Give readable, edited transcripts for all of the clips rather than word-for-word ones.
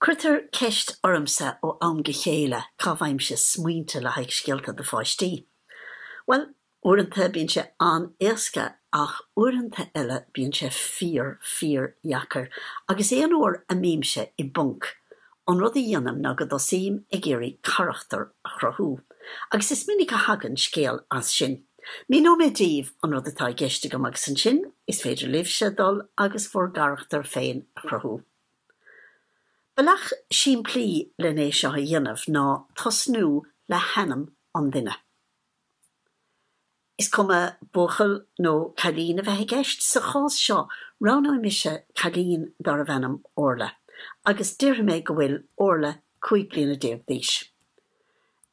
Chruthú ceist ormsa ó am go chéile cabhaimse smuointe le haghaidh scéalta de pháistí. Well, uaireanta bíonn sé an éasca ach uaireanta eile bíonn sé fíor jacar agus éon uair a míimse I bunk. An rud a dhéanam ná go dosím ag éirí carachtar a chruthú. Agus is minic a hagann scéal as sin. Mí nó mé díomh an rud atá geiste go agus an sin is féidir libhse dul agus for carachtar féin a chruthú. Belach sin plí le né seo a dhéanamh ná tosnú le hanam an duine. Is cuma buchal nó cadín a bheith gceist sa chás seo rán mise cadín dar a bhenam orla, agus deir mé go bhfuil orla 5 bliana déag díos.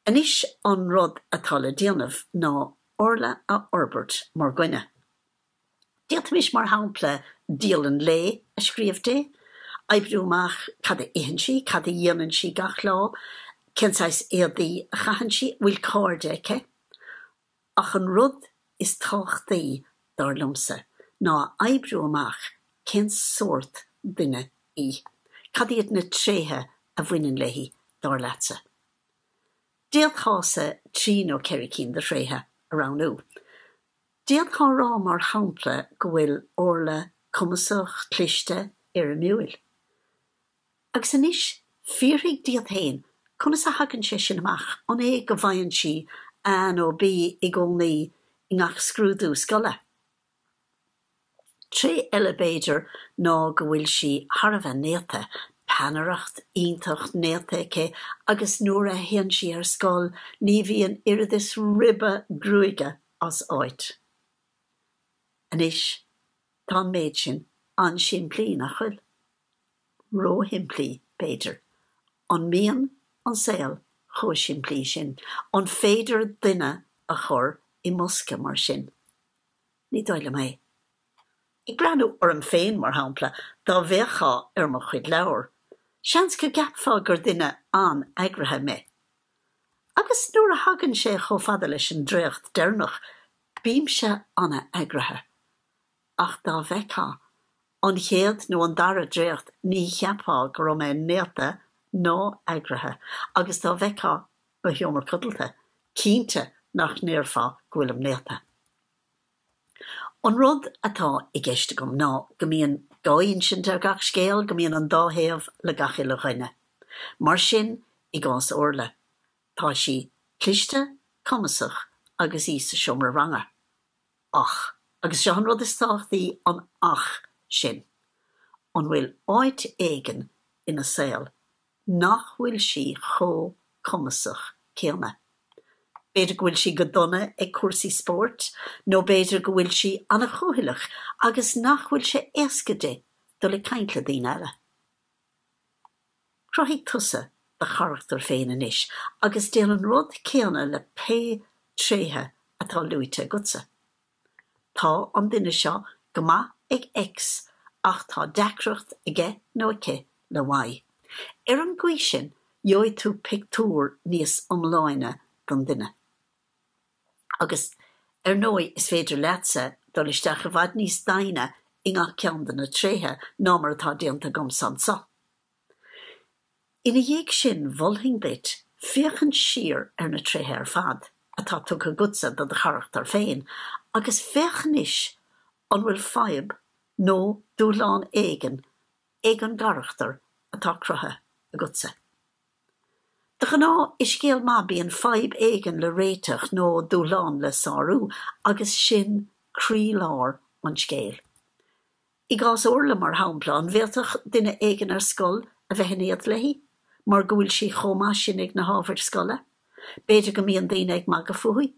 Anis an rud atá le déanamh ná orla a fhorbairt mar gcuine. Díalt mis mar hampla díalan lé a scríbhde, Ibrúmach cad a ihansi, cad a dhéanann si gach lá, cinsáis éadaí a chahann si bhfuil cáirde aici. Ach an rud is táchtaí dar lumsa, ná ibrúmach cin sort duine í. Cad iad na tréimhse a bhaineann leihí dar leatsa. Déad chása trí nó ceiricín de tréimhse aránú. Déad chá rá mar hampla go bhfuil orla cummasach cloiste ar an múil. Agus anis, fíorthaigh díad hain, conas a hagann sé sin amach an é go bhainn si an ó bí I gcónaí I ngach scrúdú scoile. Tré eile beidir ná go bhfuil si tharbheith néalta, panaracht, iontacht néalta aici, agus nuair a théann si ar scoil, ní bhíonn iridis ribbe grúige as áit. Anis, tá méid sin an siimplí nach chuil. Ró himplí beidir. An mian an scéal chó siimplí sin. An féidir duine a chur I musca mar sin. Ní dóile mé. I granú orm féin mar hampla dá bhéchá ar mo chuid leabhar. Seans go gapfá gur duine an eagrathe mé. Agus nuair a hagann sé chomh fada leis an dréocht dearnach, bím se anna eagrathe. Ach dá bheicá. An chéad nó an dara dréocht ní cheapá go raibh mé néalta nó eagrathe, agus tá bheicá ba thiomar codalta, cínte nach néarfá go bhfuil néalta. An rud atá I gceiste gom ná go mbíonn dá insint ar gach scéal go mbíonn an dá-thaobh le gach uile. Mar sin I gás orla. Tá si cloiste, cummasach agus í sa siomra ranga. Ach, agus se an rud is táchtaí an ach sin. An bhfuil áit éigean ina scéal, nach bhfuil si chó cummasach céanna. Beidir go bhfuil si go donna ag cuasaí spórt, nó beidir go bhfuil si anna chóthaileach agus nach bhfuil sé éascade do le caintla daoine eile. Cruthaigh tusa de charachtar féin anois, agus déal an rud céanna le pe tréimhse atá luaite gutsa. Tá an duine seo go maith ag ex ach tá deacracht aige nó aici le mhaith. Ar an gcuid sin, dheoidh tú pictiúr níos iomláine don duine. Agus ar nói is féidir leatsa dul isteach a bhfad níos daoine I ngach ceann na tréimhse ná mar atá déanta gom san sa. Ina dhéag sin bholthing bit, fiochann siar ar na tréimhse ar fad, atá tu go gutsa do de charachtar féin, agus féchanis an bhfuil faib nó dúláán éigean ag an carachtar atá crutha a gutsa. De gná is scéal má bíonn faib éigean le réiteach nó dúláán le sarú agus sin crí lár an scéal. I gás orla mar hampla an bhéaltach duine éigean ar scoil a bheith iad leihí, mar go bhfuil si chomá sin ag na Harvard scoile, beidir go mbíonn daoine ag maga fuaí.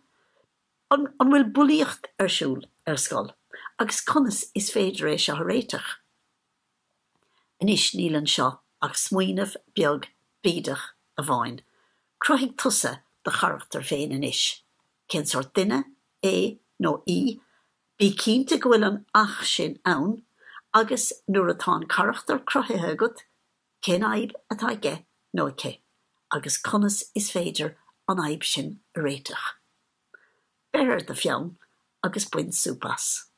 An bhfuil buíocht arsúil ar scoil, agus conas is féidir é seo réiteach. Anis nílann seo ach smaoinemh beag bídach a bhain. Cruthaigh tusa de charachtar féin anois. Cén sort duine, é nó í, bí cínte go bhfuil an ach sin ann, agus nuair atá an carachtar cruthaithe agat, cén aib atá aige nó aici, agus conas is féidir an aib sin a réiteach. Beir de fiann agus buin súpas.